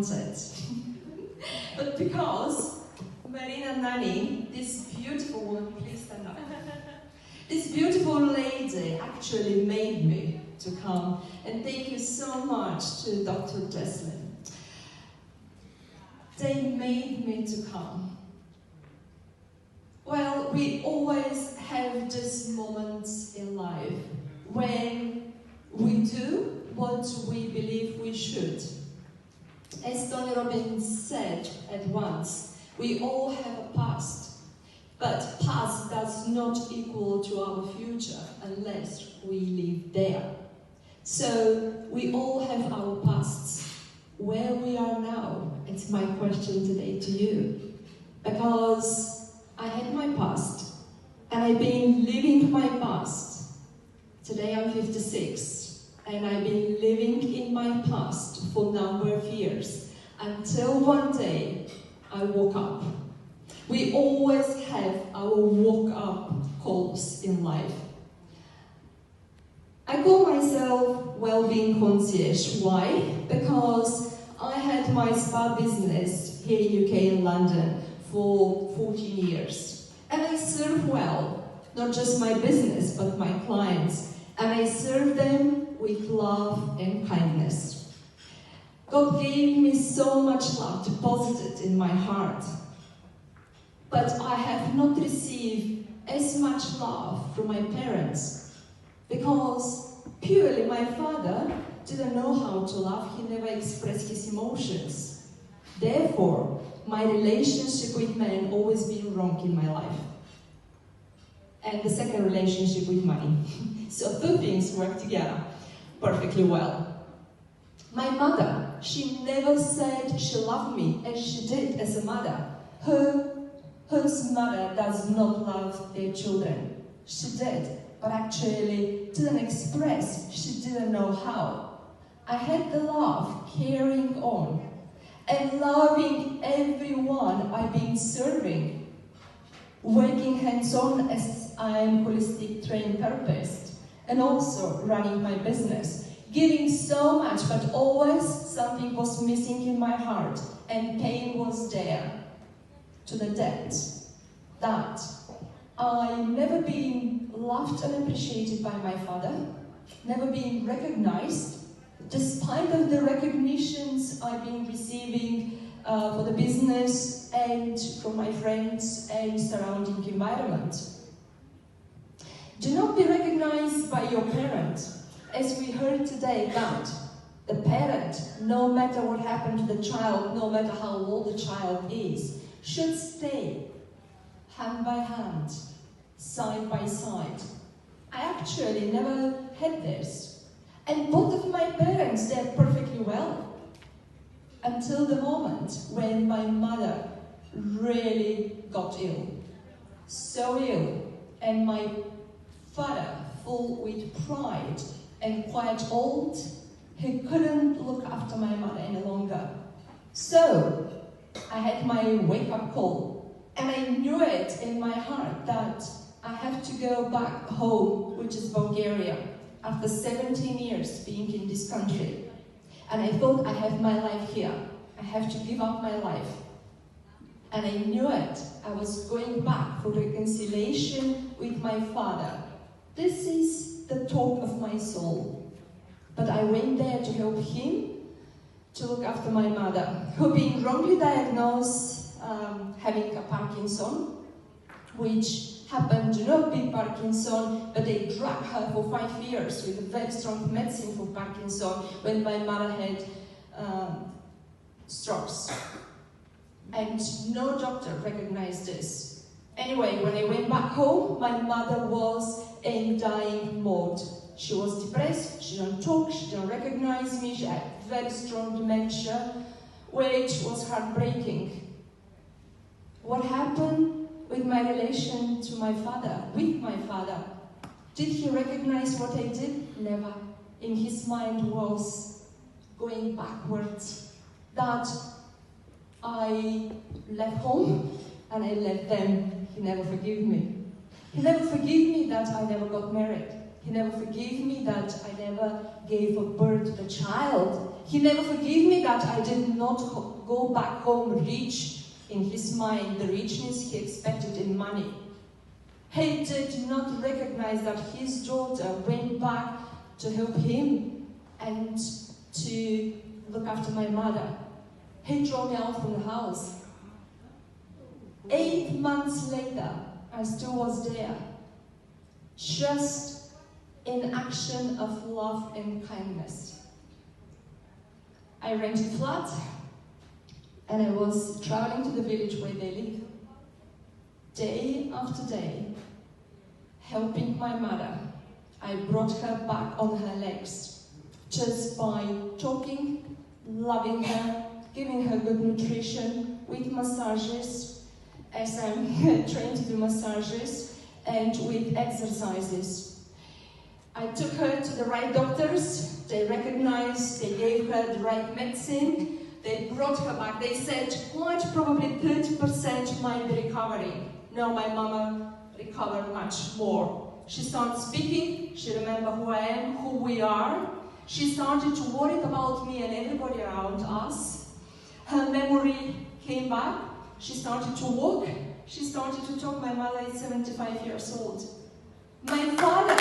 wanted. But because Marina Nani, this beautiful woman, please stand up. This beautiful lady actually made me to come. And thank you so much to Dr. Neslyn. They made me to come. Well, we always have these moments in life when we do what we believe we should. As Tony Robbins said at once, we all have a past, but past does not equal to our future unless we live there. So we all have our pasts. Where we are now, it's my question today to you. Because I had my past, and I've been living my past. Today I'm 56, and I've been living in my past for a number of years, until one day I woke up. We always have our woke-up calls in life. I call myself well-being concierge. Why? Because I had my spa business here in UK in London for 14 years. And I serve well, not just my business, but my clients. And I serve them with love and kindness. God gave me so much love deposited in my heart. But I have not received as much love from my parents. Because purely my father didn't know how to love, he never expressed his emotions. Therefore, my relationship with men always been wrong in my life. And the second relationship with money. So two things work together perfectly well. My mother, she never said she loved me as she did as a mother. Whose mother does not love their children? She did. But actually didn't express, she didn't know how. I had the love carrying on and loving everyone I've been serving, working hands-on as I'm a holistic trained therapist and also running my business, giving so much, but always something was missing in my heart and pain was there to the depth that I've never been loved and appreciated by my father, never been recognized, despite of the recognitions I've been receiving for the business and from my friends and surrounding environment. Do not be recognized by your parent, as we heard today that the parent, no matter what happened to the child, no matter how old the child is, should stay hand by hand, side by side. I actually never had this. And both of my parents, they're perfectly well. Until the moment when my mother really got ill. So ill. And my father, full with pride and quite old, he couldn't look after my mother any longer. So I had my wake-up call. And I knew it in my heart that I have to go back home, which is Bulgaria, after 17 years being in this country. And I thought I have my life here. I have to give up my life. And I knew it. I was going back for reconciliation with my father. This is the talk of my soul. But I went there to help him to look after my mother, who being wrongly diagnosed having a Parkinson, which happened to not be Parkinson, but they drugged her for 5 years with a very strong medicine for Parkinson when my mother had strokes. And no doctor recognized this. Anyway, when I went back home, my mother was in dying mode. She was depressed, she didn't talk, she didn't recognize me, she had very strong dementia, which was heartbreaking. What happened with my relation to my father, with my father? Did he recognize what I did? Never. In his mind was going backwards. That I left home and I left them. He never forgave me. He never forgave me that I never got married. He never forgave me that I never gave a birth to the child He never forgave me that I did not go back home rich. In his mind, the richness he expected in money. He did not recognize that his daughter went back to help him and to look after my mother. He drove me out from the house. 8 months later, I still was there, just in action of love and kindness. I rented a flat, and I was traveling to the village where they live, day after day, helping my mother. I brought her back on her legs, just by talking, loving her, giving her good nutrition, with massages, as I'm trained to do massages, and with exercises. I took her to the right doctors. They recognized, they gave her the right medicine. They brought her back. They said quite probably 30% might be recovering. No, my mama recovered much more. She started speaking. She remembered who I am, who we are. She started to worry about me and everybody around us. Her memory came back. She started to walk. She started to talk. My mother is 75 years old. My father